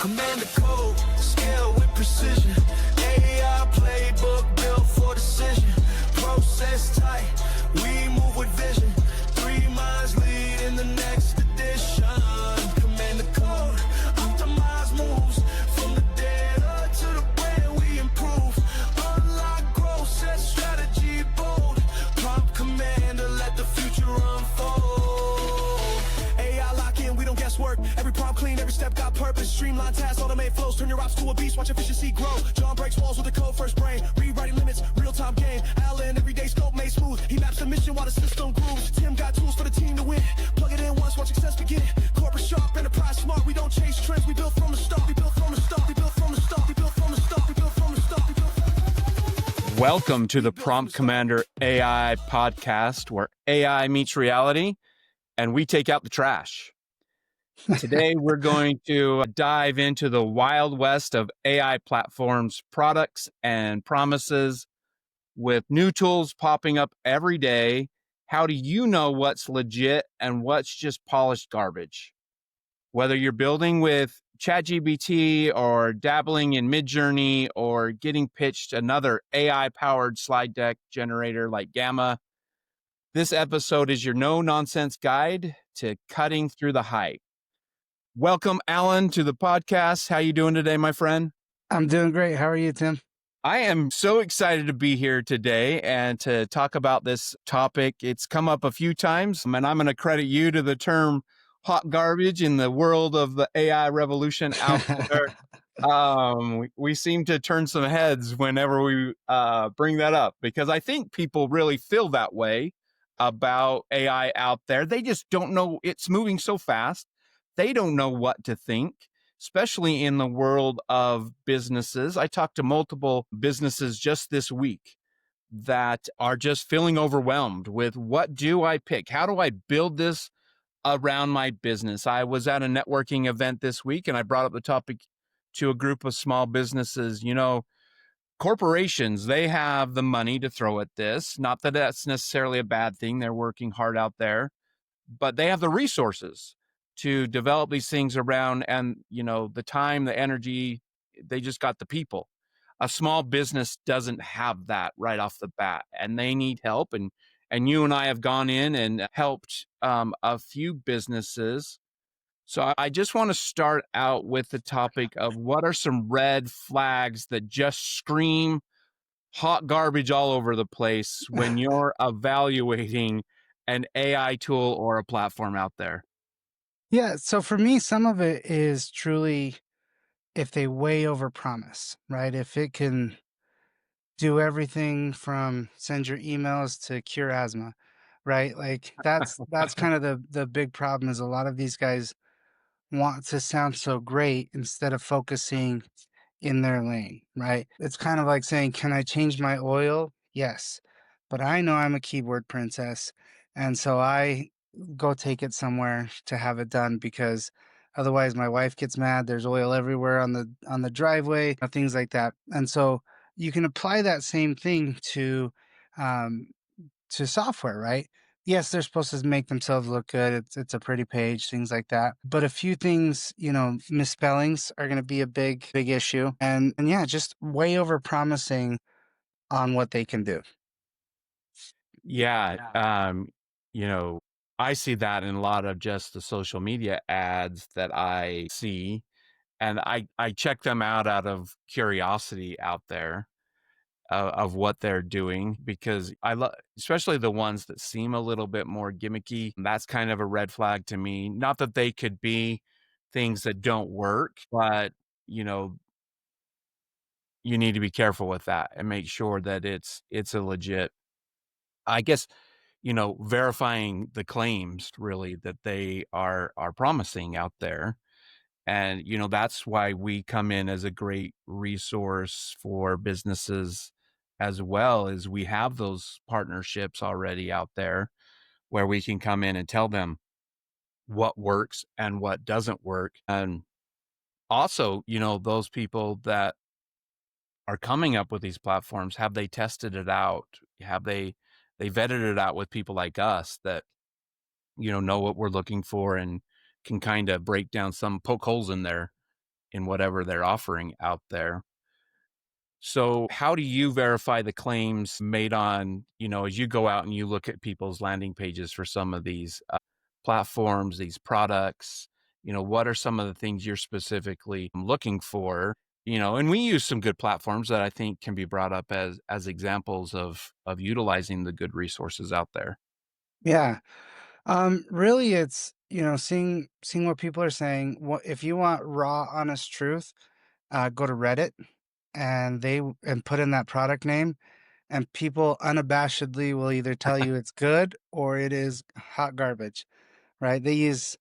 Command the code, scale with precision. AI playbook built for decision. Process tight, we move with vision. 3 minds lead in the next edition. Command the code, optimize moves. From the data to the brand we improve. Unlock growth, set strategy bold. Prompt commander, let the future unfold. AI lock in, we don't guess work. Every prompt clean, every step got purpose. Streamline tasks, automate flows, turn your ops to a beast. Watch efficiency grow. John breaks walls with the code first brain. Rewriting limits, real-time game. Allan, everyday scope made smooth. He maps the mission while the system grooves. Tim got tools for the team to win. Plug it in once, watch success begin. Corporate sharp, enterprise smart. We don't chase trends, we build from the start. We build from the start. We build from the start. We build from the start. We build from the start. We build from the Welcome to the Prompt Commander AI podcast, where AI meets reality and we take out the trash. Today, we're going to dive into the wild west of AI platforms, products, and promises with new tools popping up every day. How do you know what's legit and what's just polished garbage? Whether you're building with ChatGPT or dabbling in Midjourney or getting pitched another AI-powered slide deck generator like Gamma, this episode is your no-nonsense guide to cutting through the hype. Welcome, Allan, to the podcast. How you doing today, my friend? I'm doing great. How are you, Tim? I am so excited to be here today and to talk about this topic. It's come up a few times, and I'm going to credit you to the term hot garbage in the world of the AI revolution out there. We seem to turn some heads whenever we bring that up, because I think people really feel that way about AI out there. They just don't know. It's moving so fast. They don't know what to think, especially in the world of businesses. I talked to multiple businesses just this week that are just feeling overwhelmed with, what do I pick? How do I build this around my business? I was at a networking event this week and I brought up the topic to a group of small businesses. You know, corporations, they have the money to throw at this. Not that that's necessarily a bad thing. They're working hard out there, but they have the resources to develop these things around, and the time, the energy. They just got the people. A small business doesn't have that right off the bat, and they need help. And you and I have gone in and helped a few businesses. So I just want to start out with the topic of, what are some red flags that just scream hot garbage all over the place when you're evaluating an AI tool or a platform out there? Yeah. So for me, some of it is truly if they way overpromise, right? If it can do everything from send your emails to cure asthma, right? Like that's kind of the big problem, is a lot of these guys want to sound so great instead of focusing in their lane, right? It's kind of like saying, can I change my oil? Yes. But I know I'm a keyboard princess. And so I go take it somewhere to have it done, because otherwise my wife gets mad. There's oil everywhere on the driveway, things like that. And so you can apply that same thing um, to software, right? Yes, they're supposed to make themselves look good. It's a pretty page, things like that. But a few things, misspellings are going to be a big issue. And yeah, just way over promising on what they can do. Yeah. I see that in a lot of just the social media ads that I see, and I check them out of curiosity out there of what they're doing, because I love, especially the ones that seem a little bit more gimmicky. That's kind of a red flag to me. Not that they could be things that don't work, but you need to be careful with that and make sure that it's a legit, I guess, verifying the claims really that they are promising out there. And, that's why we come in as a great resource for businesses as well, as we have those partnerships already out there where we can come in and tell them what works and what doesn't work. And also, those people that are coming up with these platforms, have they tested it out? Have they vetted it out with people like us that, know what we're looking for and can kind of break down poke holes in there in whatever they're offering out there. So, how do you verify the claims made on, as you go out and you look at people's landing pages for some of these platforms, these products? What are some of the things you're specifically looking for? And we use some good platforms that I think can be brought up as examples of utilizing the good resources out there. Yeah. Really, it's seeing what people are saying. What if you want raw, honest truth? Go to Reddit and put in that product name, and people unabashedly will either tell you it's good or it is hot garbage. Right? They use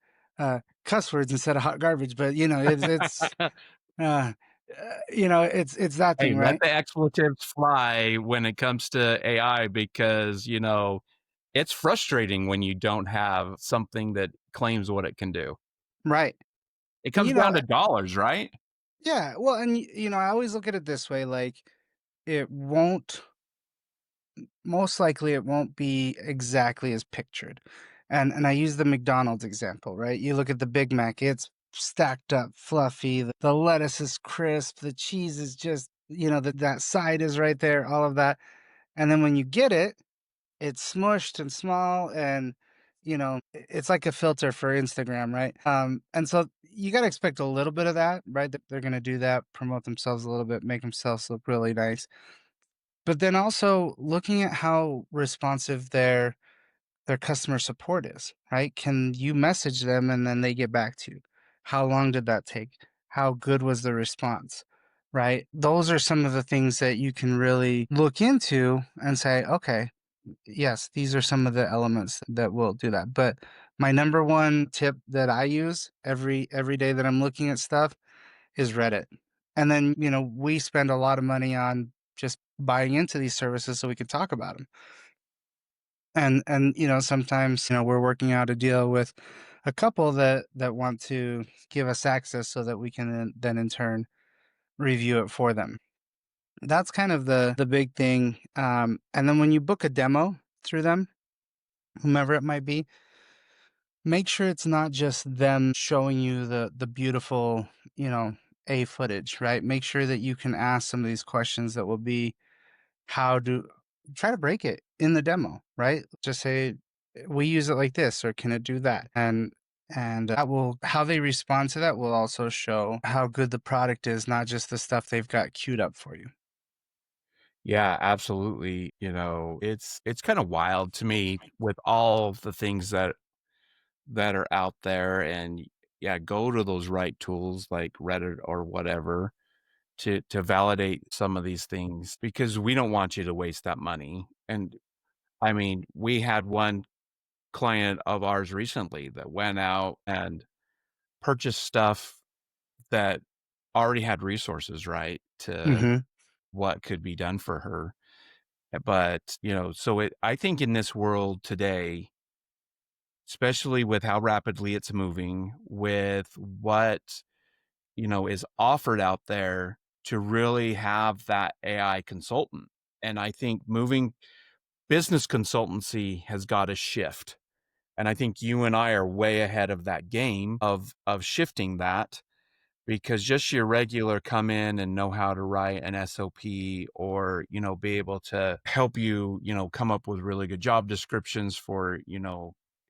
cuss words instead of hot garbage, but uh, it's that Hey, thing, let right? the expletives fly when it comes to AI because, it's frustrating when you don't have something that claims what it can do. Right. It And comes down to dollars, right? yeah. Well, and I always look at it this way, like it won't most likely it won't be exactly as pictured. And I use the McDonald's example, right? You look at the Big Mac, it's stacked up, fluffy, the lettuce is crisp, the cheese is just, that side is right there, all of that. And then when you get it, it's smushed and small and it's like a filter for Instagram, right? And so you got to expect a little bit of that, right? That they're going to do that, promote themselves a little bit, make themselves look really nice. But then also looking at how responsive their customer support is, right? Can you message them and then they get back to you? How long did that take? How good was the response? Right? Those are some of the things that you can really look into and say, okay, yes, these are some of the elements that will do that. But my number one tip that I use every day that I'm looking at stuff is Reddit. And then, we spend a lot of money on just buying into these services so we can talk about them. And sometimes, we're working out a deal with a couple that want to give us access so that we can then in turn review it for them. That's kind of the big thing. And then when you book a demo through them, whomever it might be, make sure it's not just them showing you the beautiful, A footage, right? Make sure that you can ask some of these questions that will be how do try to break it in the demo, right? Just say we use it like this or can it do that? And that will how they respond to that will also show how good the product is, not just the stuff they've got queued up for you. Yeah, absolutely. It's kind of wild to me with all the things that are out there and yeah, go to those right tools like Reddit or whatever to validate some of these things because we don't want you to waste that money. And I mean, we had one client of ours recently that went out and purchased stuff that already had resources, right, to Hmm. what could be done for her. But, so I think in this world today, especially with how rapidly it's moving, with what, is offered out there to really have that AI consultant. And I think moving business consultancy has got to shift. And I think you and I are way ahead of that game of shifting that because just your regular come in and know how to write an SOP or, be able to help you, come up with really good job descriptions for,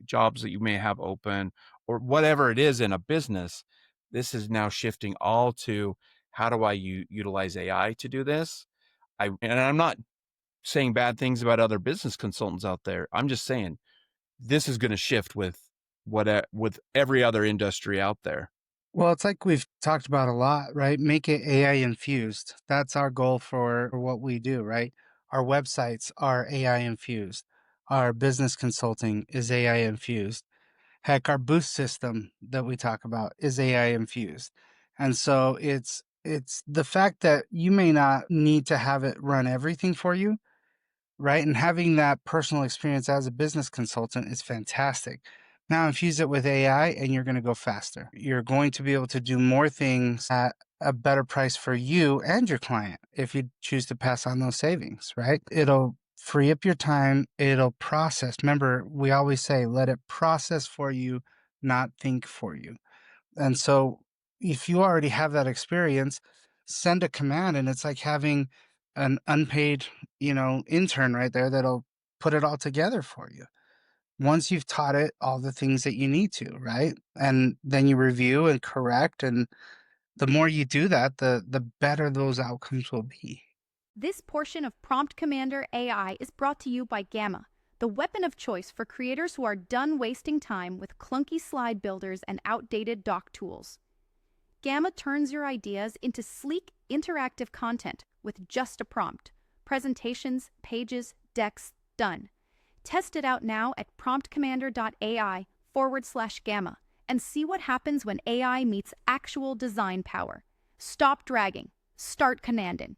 jobs that you may have open or whatever it is in a business. This is now shifting all to how do I utilize AI to do this? And I'm not saying bad things about other business consultants out there. I'm just saying this is going to shift with every other industry out there. Well, it's like we've talked about a lot, right? Make it AI infused. That's our goal for what we do, right? Our websites are AI infused. Our business consulting is AI infused. Heck, our boost system that we talk about is AI infused. And so it's the fact that you may not need to have it run everything for you, right? And having that personal experience as a business consultant is fantastic. Now infuse it with AI and you're going to go faster. You're going to be able to do more things at a better price for you and your client if you choose to pass on those savings, right? It'll free up your time. It'll process. Remember, we always say, let it process for you, not think for you. And so if you already have that experience, send a command, and it's like having an unpaid, intern right there that'll put it all together for you. Once you've taught it all the things that you need to, right? And then you review and correct, and the more you do that, the better those outcomes will be. This portion of Prompt Commander AI is brought to you by Gamma, the weapon of choice for creators who are done wasting time with clunky slide builders and outdated doc tools. Gamma turns your ideas into sleek, interactive content with just a prompt. Presentations, pages, decks, done. Test it out now at promptcommander.ai/gamma and see what happens when AI meets actual design power. Stop dragging. Start commanding.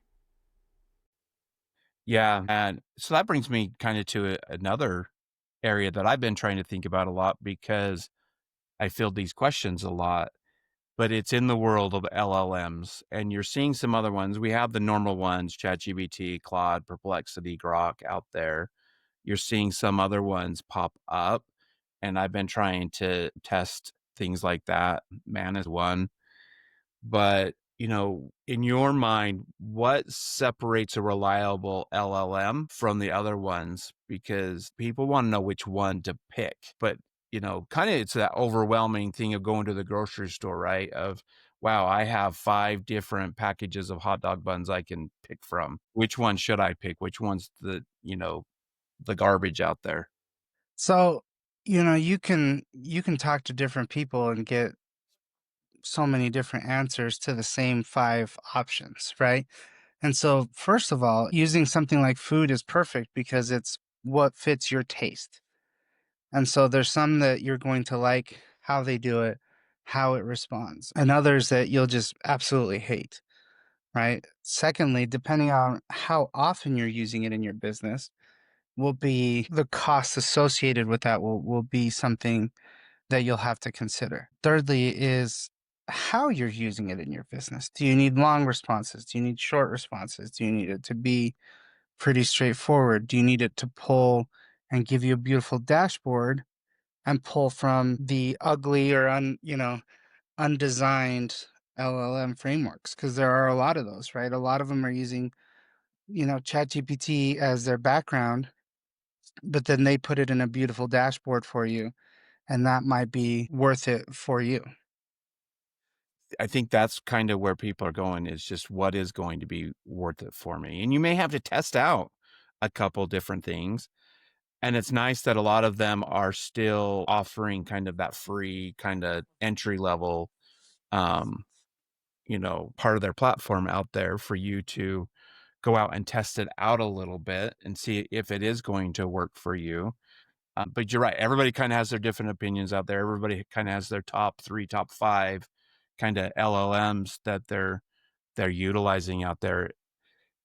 Yeah. And so that brings me kind of to another area that I've been trying to think about a lot because I field these questions a lot, but it's in the world of LLMs. And you're seeing some other ones. We have the normal ones, ChatGPT, Claude, Perplexity, Grok out there. You're seeing some other ones pop up. And I've been trying to test things like that. Man is one. But, in your mind, what separates a reliable LLM from the other ones? Because people want to know which one to pick. But, kind of it's that overwhelming thing of going to the grocery store, right? Of, wow, I have 5 different packages of hot dog buns I can pick from. Which one should I pick? Which one's the garbage out there? So, you can talk to different people and get so many different answers to the same 5 options, right? And so, first of all, using something like food is perfect because it's what fits your taste. And so there's some that you're going to like how they do it, how it responds, and others that you'll just absolutely hate, right? Secondly, depending on how often you're using it in your business, will be the cost associated with that will be something that you'll have to consider. Thirdly, is how you're using it in your business. Do you need long responses? Do you need short responses? Do you need it to be pretty straightforward? Do you need it to pull and give you a beautiful dashboard and pull from the ugly or undesigned LLM frameworks? Because there are a lot of those, right? A lot of them are using, ChatGPT as their background, but then they put it in a beautiful dashboard for you, and that might be worth it for you. I think that's kind of where people are going is just what is going to be worth it for me. And you may have to test out a couple different things. And it's nice that a lot of them are still offering kind of that free kind of entry level, um, part of their platform out there for you to go out and test it out a little bit and see if it is going to work for you. But you're right. Everybody kind of has their different opinions out there. Everybody kind of has their top 3, top 5 kind of LLMs that they're utilizing out there.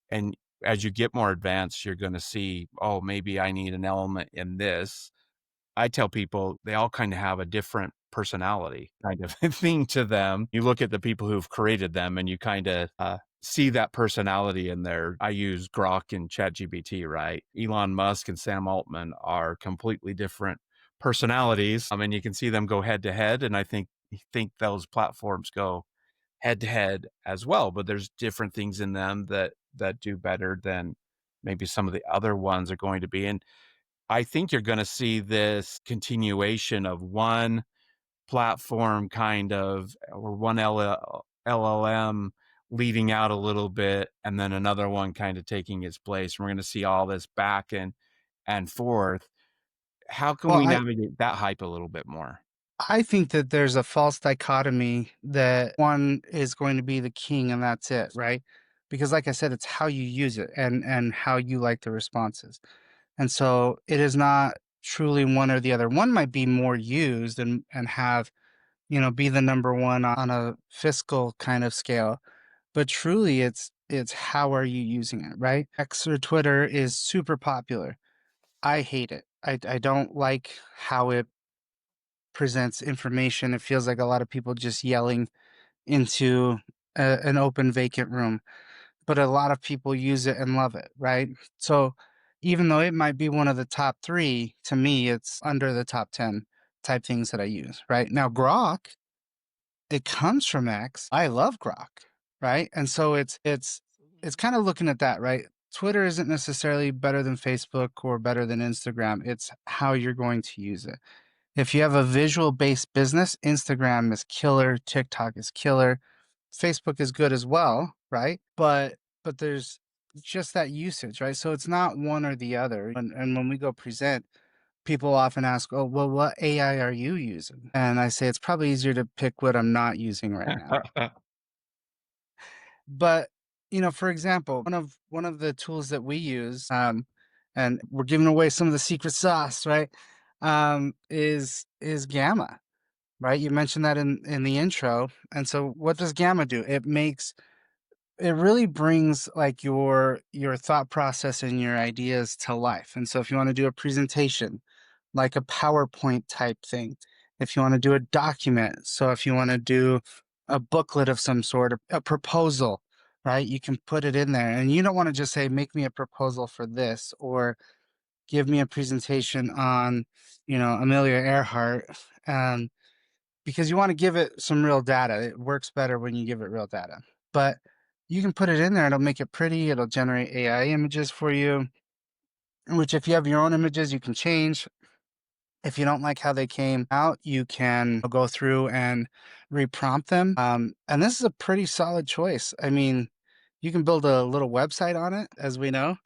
And as you get more advanced, you're going to see, oh, maybe I need an element in this. I tell people they all kind of have a different personality kind of thing to them. You look at the people who've created them and you kind of see that personality in there. I use Grok and ChatGPT, right? Elon Musk and Sam Altman are completely different personalities. I mean, you can see them go head to head. And I think those platforms go head to head as well, but there's different things in them that do better than maybe some of the other ones are going to be. And I think you're going to see this continuation of one platform kind of or one LLM leading out a little bit and then another one kind of taking its place. We're going to see all this back and forth. How can Well, we I navigate that hype a little bit more? I think that there's a false dichotomy that one is going to be the king and that's it, right? Because like I said, it's how you use it and how you like the responses. And so it is not truly one or the other. One might be more used and have, be the number one on a fiscal kind of scale, but truly it's how are you using it, right? X or Twitter is super popular. I hate it. I don't like how it presents information. It feels like a lot of people just yelling into an open vacant room, but a lot of people use it and love it, right? So even though it might be one of the top 3, to me it's under the top 10 type things that I use, right? Now Grok it comes from X. I love Grok, right? And so it's kind of looking at that, right? Twitter isn't necessarily better than Facebook or better than Instagram. It's how you're going to use it. If you have a visual based business, Instagram is killer, TikTok is killer, Facebook is good as well, right? But there's just that usage, right? So it's not one or the other. And when we go present, people often ask, "Oh, well, what AI are you using?" And I say it's probably easier to pick what I'm not using right now. But for example, one of the tools that we use, and we're giving away some of the secret sauce, right? Is Gamma, right? You mentioned that in the intro. And so what does Gamma do? It really brings like your thought process and your ideas to life. And so if you want to do a presentation, like a PowerPoint type thing, if you want to do a document, so if you want to do a booklet of some sort, a proposal, right? You can put it in there. And you don't want to just say, make me a proposal for this, or give me a presentation on, Amelia Earhart. Because you want to give it some real data. It works better when you give it real data. But you can put it in there, it'll make it pretty, it'll generate AI images for you, which if you have your own images, you can change. If you don't like how they came out, you can go through and reprompt them. And this is a pretty solid choice. I mean, you can build a little website on it, as we know.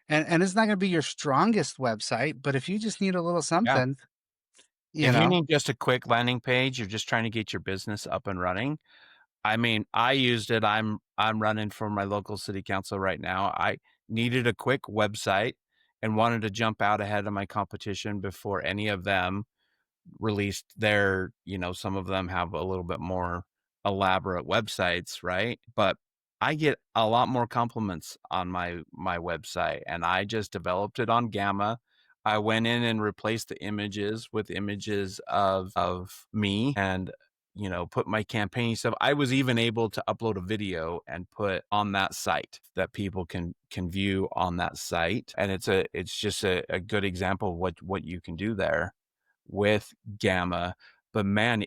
And it's not going to be your strongest website, but if you just need a little Yeah. something, If you need just a quick landing page, you're just trying to get your business up and running. I mean, I used it. I'm running for my local city council right now. I needed a quick website and wanted to jump out ahead of my competition before any of them released their, some of them have a little bit more elaborate websites, right? But I get a lot more compliments on my website, and I just developed it on Gamma. I went in and replaced the images with images of me, and put my campaign stuff. I was even able to upload a video and put on that site that people can view on that site. And it's just a good example of what you can do there with Gamma. But man,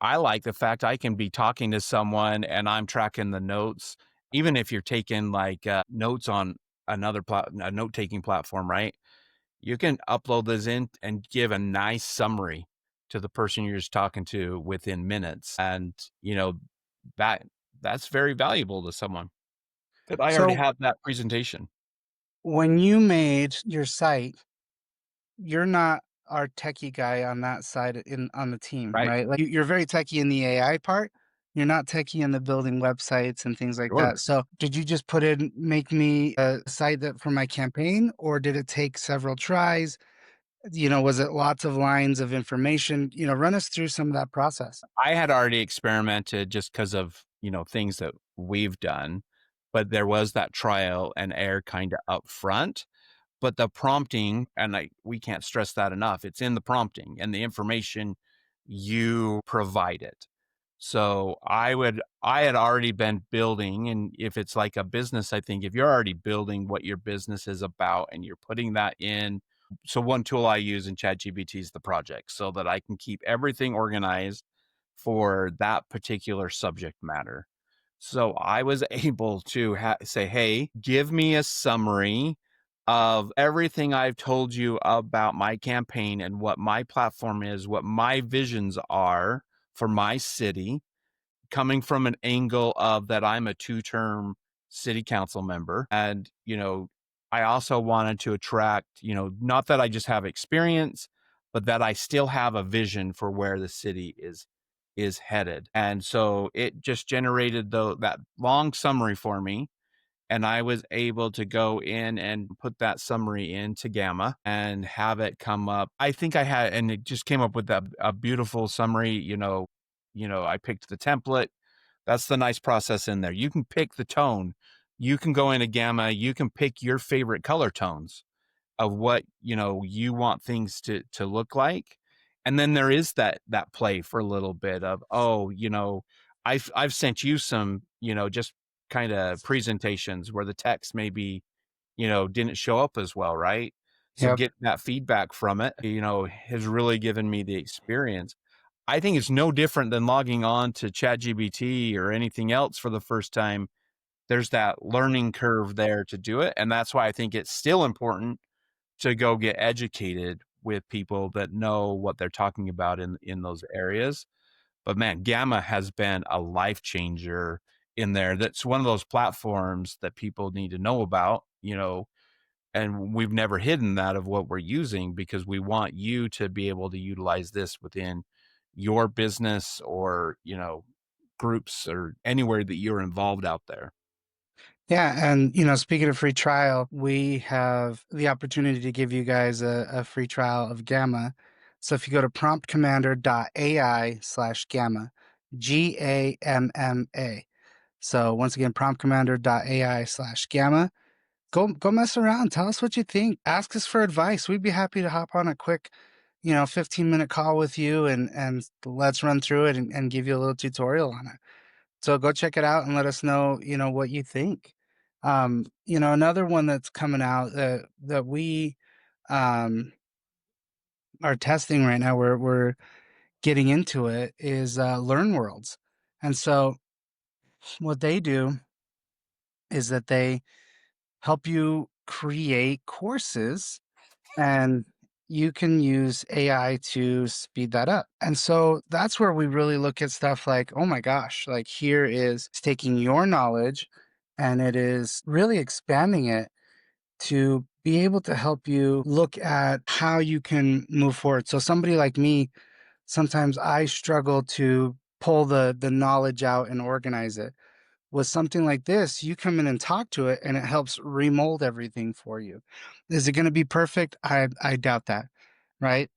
I like the fact I can be talking to someone and I'm tracking the notes, even if you're taking like notes on a note-taking platform, right? You can upload those in and give a nice summary to the person you're just talking to within minutes. And, that that's very valuable to someone that I already so have that presentation. when you made your site, you're not our techie guy on that side on the team, Right. right? Like you're very techie in the AI part. You're not techie in the building websites and things like Sure. that. So did you just put in, make me a site that for my campaign, or did it take several tries? Was it lots of lines of information? Run us through some of that process. I had already experimented just because of, things that we've done, but there was that trial and error kind of up front. But the prompting, and we can't stress that enough, it's in the prompting and the information you provided. So I had already been building, and if it's like a business, I think if you're already building what your business is about and you're putting that in. So one tool I use in ChatGPT is the project, so that I can keep everything organized for that particular subject matter. So I was able to say, hey, give me a summary of everything I've told you about my campaign and what my platform is, what my visions are for my city, coming from an angle of that I'm a 2-term city council member. And, I also wanted to attract, not that I just have experience, but that I still have a vision for where the city is headed. And so it just generated that long summary for me. And I was able to go in and put that summary into Gamma and have it come up. I think and it just came up with a beautiful summary. I picked the template. That's the nice process in there. You can pick the tone. You can go into Gamma. You can pick your favorite color tones of what, you want things to look like. And then there is that play for a little bit of, oh, I've sent you some, just kind of presentations where the text maybe, didn't show up as well, right? So Yep. getting that feedback from it, has really given me the experience. I think it's no different than logging on to ChatGPT or anything else for the first time. There's that learning curve there to do it. And that's why I think it's still important to go get educated with people that know what they're talking about in those areas. But man, Gamma has been a life changer in there. That's one of those platforms that people need to know about, and we've never hidden that of what we're using, because we want you to be able to utilize this within your business or, groups or anywhere that you're involved out there. Yeah, and speaking of free trial, we have the opportunity to give you guys a free trial of Gamma. So if you go to promptcommander.ai/gamma, GAMMA. So once again, promptcommander.ai/gamma. Go mess around. Tell us what you think. Ask us for advice. We'd be happy to hop on a quick, 15-minute call with you and let's run through it and give you a little tutorial on it. So go check it out and let us know, what you think. Another one that's coming out that we are testing right now, we're getting into it, is Learn Worlds. And so what they do is that they help you create courses, and you can use AI to speed that up. And so that's where we really look at stuff like, oh my gosh, like here is it's taking your knowledge and it is really expanding it to be able to help you look at how you can move forward. So somebody like me, sometimes I struggle to pull the knowledge out and organize it. With something like this, you come in and talk to it and it helps remold everything for you. Is it going to be perfect? I doubt that, right?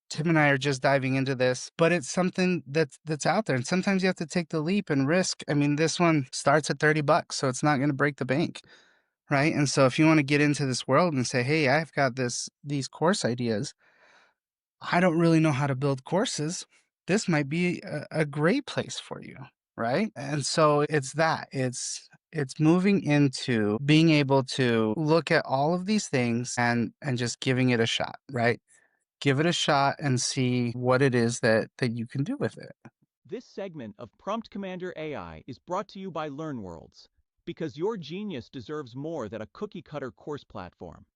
Tim and I are just diving into this, but it's something that's out there. And sometimes you have to take the leap and risk. I mean, this one starts at $30, so it's not going to break the bank, right? And so if you want to get into this world and say, "Hey, I've got these course ideas. I don't really know how to build courses," this might be a great place for you, right? And so it's moving into being able to look at all of these things and just giving it a shot, right? Give it a shot and see what it is that you can do with it. This segment of Prompt Commander AI is brought to you by LearnWorlds, because your genius deserves more than a cookie-cutter course platform.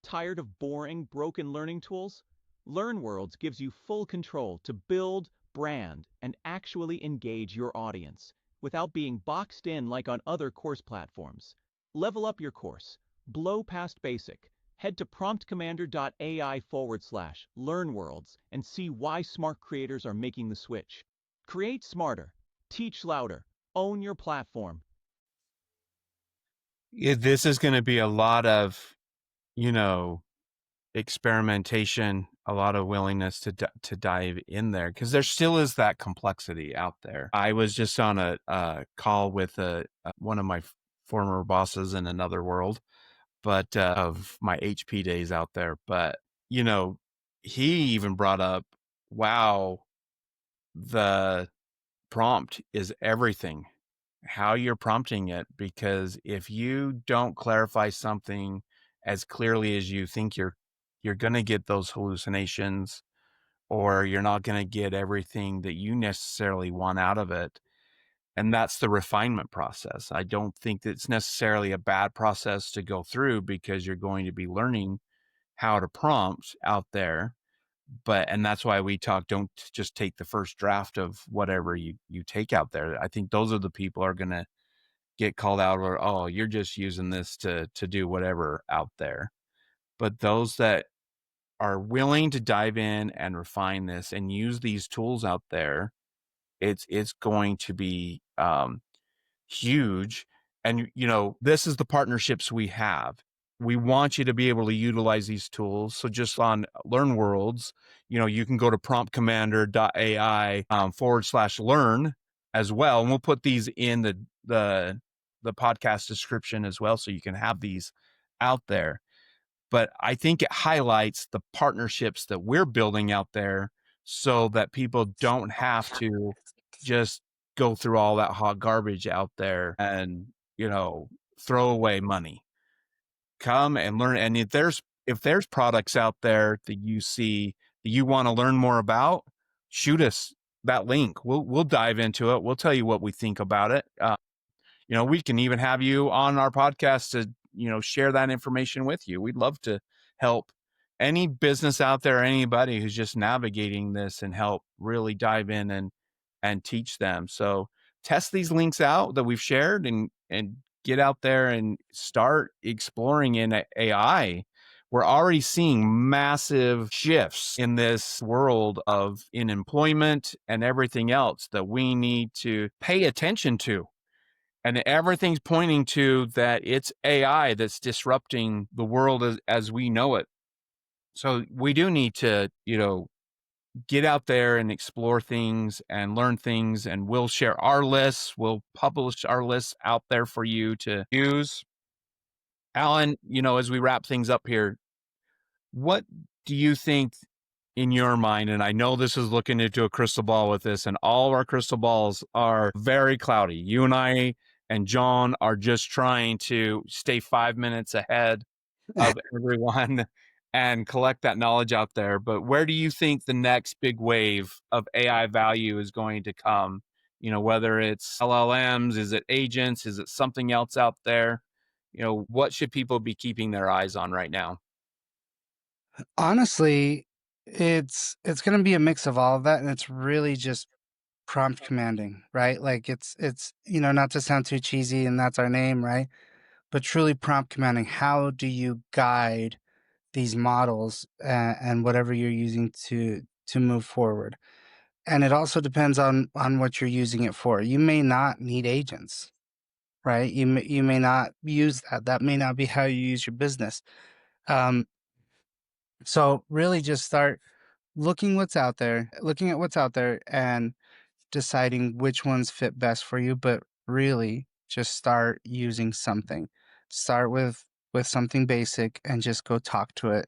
Tired of boring, broken learning tools? LearnWorlds gives you full control to build, brand, and actually engage your audience without being boxed in like on other course platforms. Level up your course. Blow past basic. Head to promptcommander.ai/learnworlds and see why smart creators are making the switch. Create smarter, teach louder, own your platform. This is going to be a lot of, experimentation, a lot of willingness to dive in there, because there still is that complexity out there. I was just on a call with one of my former bosses in another world, but of my HP days out there. But he even brought up, wow, the prompt is everything. How you're prompting it, because if you don't clarify something as clearly as you think, you're going to get those hallucinations, or you're not going to get everything that you necessarily want out of it. And that's the refinement process. I don't think it's necessarily a bad process to go through, because you're going to be learning how to prompt out there. And that's why we talk, don't just take the first draft of whatever you take out there. I think those are the people are going to get called out, or, oh, you're just using this to do whatever out there. But those that are willing to dive in and refine this and use these tools out there, it's going to be huge. And this is the partnerships we have. We want you to be able to utilize these tools. So just on Learn Worlds, you can go to promptcommander.ai/learn as well. And we'll put these in the podcast description as well, so you can have these out there. But I think it highlights the partnerships that we're building out there, so that people don't have to just go through all that hot garbage out there and, throw away money. Come and learn. And if there's products out there that you see that you want to learn more about, shoot us that link. We'll dive into it. We'll tell you what we think about it. We can even have you on our podcast to, share that information with you. We'd love to help any business out there, anybody who's just navigating this, and help really dive in and teach them. So test these links out that we've shared, and get out there and start exploring in AI. We're already seeing massive shifts in this world of in employment and everything else that we need to pay attention to. And everything's pointing to that it's AI that's disrupting the world as we know it. So we do need to, get out there and explore things and learn things. And we'll share our lists. We'll publish our lists out there for you to use. Allan, as we wrap things up here, what do you think in your mind? And I know this is looking into a crystal ball with this, and all of our crystal balls are very cloudy. You and I and John are just trying to stay 5 minutes ahead of everyone and collect that knowledge out there. But where do you think the next big wave of AI value is going to come? Whether it's LLMs, is it agents, is it something else out there? What should people be keeping their eyes on right now? Honestly, it's going to be a mix of all of that, and it's really just prompt commanding, right? Like it's not to sound too cheesy, and that's our name, right? But truly prompt commanding. How do you guide these models and whatever you're using to move forward? And it also depends on what you're using it for. You may not need agents, right? You may not use that. That may not be how you use your business. So really just start looking at what's out there and deciding which ones fit best for you, but really just start using something. Start with something basic and just go talk to it.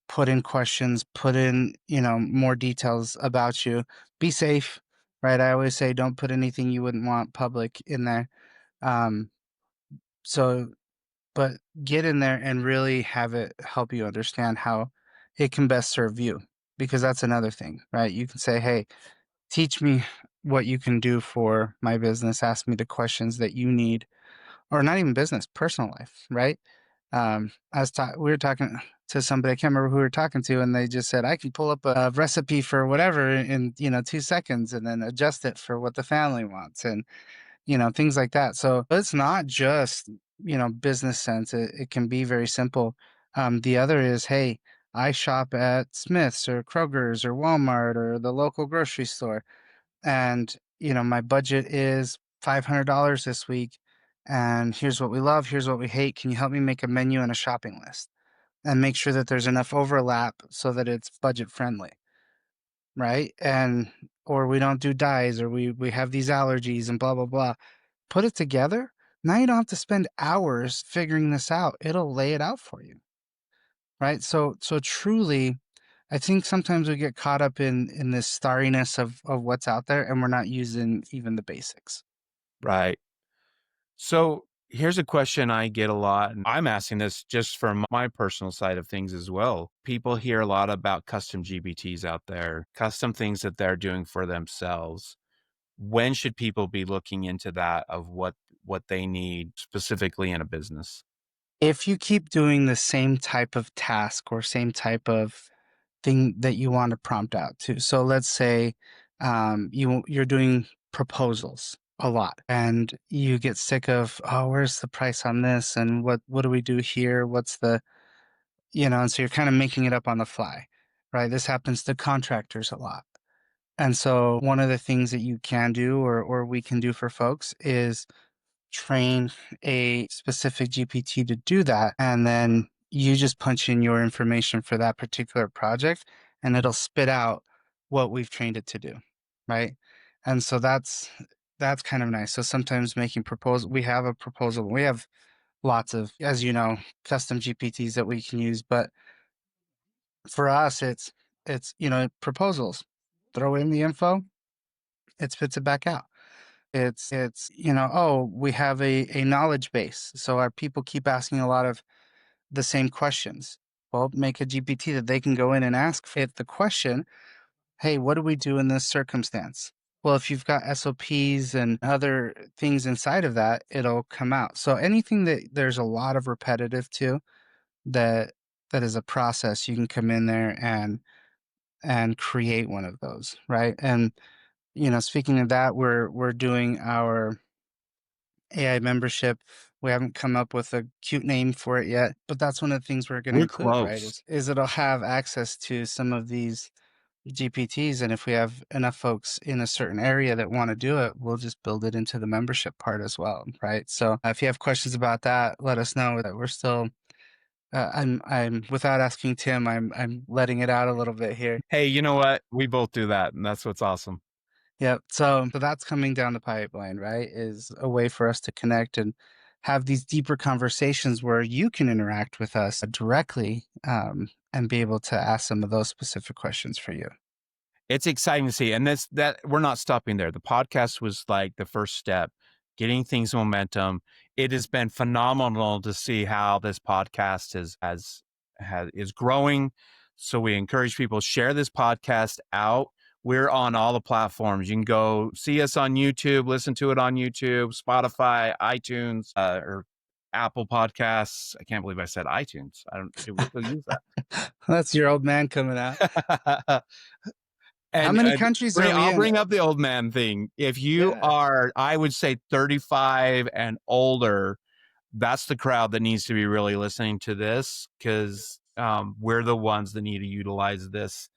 Put in questions, put in, more details about you. Be safe, right? I always say don't put anything you wouldn't want public in there. Um, so but get in there and really have it help you understand how it can best serve you, because that's another thing, right? You can say, hey, teach me what you can do for my business. Ask me the questions that you need, or not even business, personal life, right? We were talking to somebody, I can't remember who we were talking to, and they just said, I can pull up a recipe for whatever in 2 seconds and then adjust it for what the family wants, and things like that. So it's not just, business sense. It can be very simple. The other is, hey, I shop at Smith's or Kroger's or Walmart or the local grocery store. And, my budget is $500 this week. And here's what we love. Here's what we hate. Can you help me make a menu and a shopping list and make sure that there's enough overlap so that it's budget friendly? Right. Or we don't do dyes, or we have these allergies and blah, blah, blah. Put it together. Now you don't have to spend hours figuring this out. It'll lay it out for you. Right. So truly, I think sometimes we get caught up in this starriness of what's out there, and we're not using even the basics. Right. So here's a question I get a lot, and I'm asking this just from my personal side of things as well. People hear a lot about custom GPTs out there, custom things that they're doing for themselves. When should people be looking into that, of what they need specifically in a business? If you keep doing the same type of task or same type of thing that you want to prompt out to. So let's say you're doing proposals a lot, and you get sick of, oh, where's the price on this, and what do we do here, what's the, and so you're kind of making it up on the fly, right? This happens to contractors a lot. And so one of the things that you can do, or we can do for folks, is train a specific GPT to do that. And then you just punch in your information for that particular project, and it'll spit out what we've trained it to do. Right. And so that's kind of nice. So sometimes making proposal, we have a proposal, we have lots of, as you know, custom GPTs that we can use. But for us, it's, proposals, throw in the info, it spits it back out. It's oh, we have a knowledge base, so our people keep asking a lot of the same questions. Well, make a GPT that they can go in and ask it the question, hey, what do we do in this circumstance? Well, if you've got SOPs and other things inside of that, it'll come out. So anything that there's a lot of repetitive to that that is a process, you can come in there and create one of those, right? And speaking of that, we're doing our AI membership. We haven't come up with a cute name for it yet, but that's one of the things we're going to We're include, right? close. Is it'll have access to some of these GPTs, and if we have enough folks in a certain area that want to do it, we'll just build it into the membership part as well, right? So if you have questions about that, let us know. That we're still. I'm without asking Tim. I'm letting it out a little bit here. Hey, you know what? We both do that, and that's what's awesome. Yep. So that's coming down the pipeline, right? Is a way for us to connect and have these deeper conversations where you can interact with us directly, and be able to ask some of those specific questions for you. It's exciting to see. And that we're not stopping there. The podcast was like the first step, getting things momentum. It has been phenomenal to see how this podcast is growing. So we encourage people to share this podcast out. We're on all the platforms. You can go see us on YouTube, listen to it on YouTube, Spotify, iTunes, or Apple Podcasts. I can't believe I said iTunes. I don't. Do we still use that? That's your old man coming out. And How many countries are we I'll in? bring up the old man thing. If you Yeah. are, I would say 35 and older, that's the crowd that needs to be really listening to this, because we're the ones that need to utilize this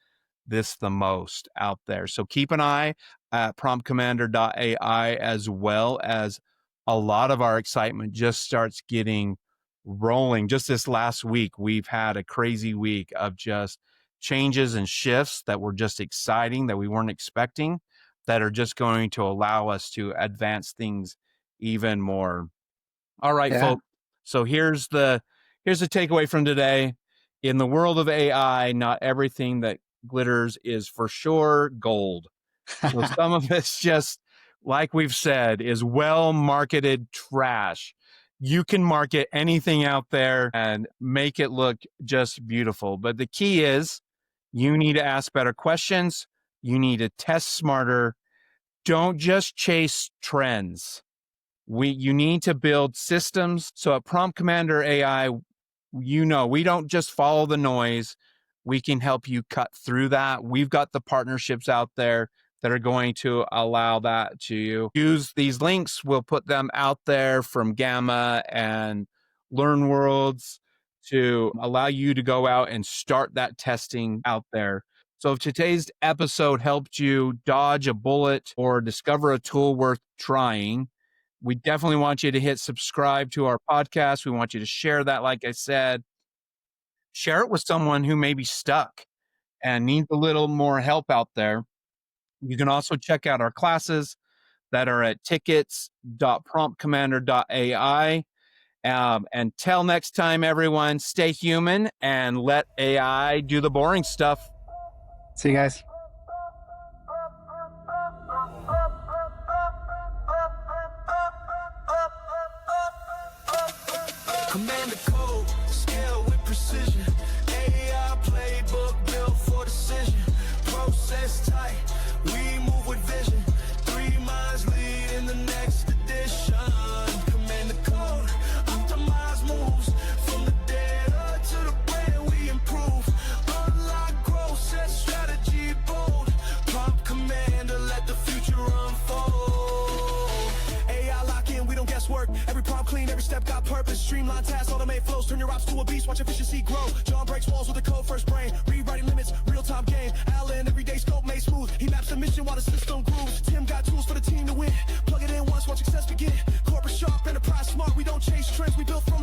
the most out there. So keep an eye at promptcommander.ai, as well as a lot of our excitement just starts getting rolling. Just this last week, we've had a crazy week of just changes and shifts that were just exciting, that we weren't expecting, that are just going to allow us to advance things even more. All right, Yeah. folks. So here's the takeaway from today. In the world of AI, not everything that glitters is for sure gold. So some of it's just, like we've said, is well marketed trash. You can market anything out there and make it look just beautiful. But the key is you need to ask better questions. You need to test smarter. Don't just chase trends. You need to build systems. So at Prompt Commander AI, we don't just follow the noise. We can help you cut through that. We've got the partnerships out there that are going to allow that to you. Use these links. We'll put them out there from Gamma and Learn Worlds to allow you to go out and start that testing out there. So if today's episode helped you dodge a bullet or discover a tool worth trying, we definitely want you to hit subscribe to our podcast. We want you to share that, like I said. Share it with someone who may be stuck and needs a little more help out there. You can also check out our classes that are at tickets.promptcommander.ai. Until next time, everyone, stay human and let AI do the boring stuff. See you guys. Command the code, scale with precision. AI playbook built for decision. Process tight, we move with vision. 3 minds lead in the next edition. Command the code, optimize moves. From the data to the brand we improve. Unlock growth, set strategy bold. Prompt Commander, let the future unfold. AI lock in, we don't guesswork. Every prompt clean, every step got purpose. Streamline tasks, automate flows, turn your ops to a beast, watch efficiency grow. John breaks walls with a code first brain, rewriting limits, real-time game. Allan, everyday scope made smooth. He maps the mission while the system grooves. Tim got tools for the team to win. Plug it in once, watch success begin. Corporate sharp, enterprise smart, we don't chase trends, we build from